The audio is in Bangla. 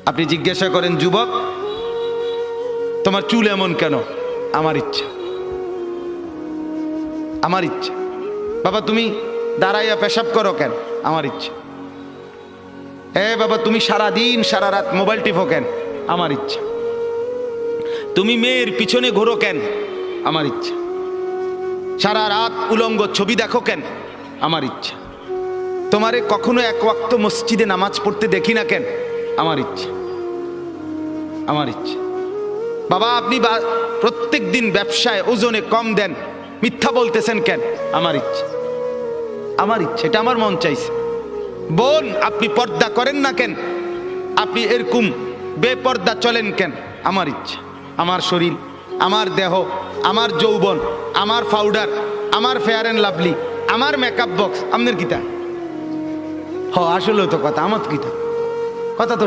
আপনি জিজ্ঞাসা করেন, যুবক তোমার চুল এমন কেন? আমার ইচ্ছা, আমার ইচ্ছা। বাবা তুমি দাঁড়াইয়া পেশাব করো কেন? আমার ইচ্ছা। বাবা তুমি সারা দিন সারা রাত মোবাইল টিপো কেন? আমার ইচ্ছা। তুমি মেয়ের পিছনে ঘোরো কেন? আমার ইচ্ছা। সারা রাত উলঙ্গ ছবি দেখো কেন? আমার ইচ্ছা। তোমারে কখনো এক ওয়াক্ত মসজিদে নামাজ পড়তে দেখি না কেন? আমার ইচ্ছা, আমার ইচ্ছা। বাবা আপনি প্রত্যেক দিন ব্যবসায় ওজনে কম দেন, মিথ্যা বলতেছেন কেন? আমার ইচ্ছা, আমার ইচ্ছা, এটা আমার মন চাইছে। বোন আপনি পর্দা করেন না কেন? আপনি এরকম বেপর্দা চলেন কেন? আমার ইচ্ছা। আমার শরীর, আমার দেহ, আমার যৌবন, আমার পাউডার, আমার ফেয়ার অ্যান্ড লাভলি, আমার মেকআপ বক্স, আপনার কিতা? আসলে তো কথা আমার কিতা কথা তো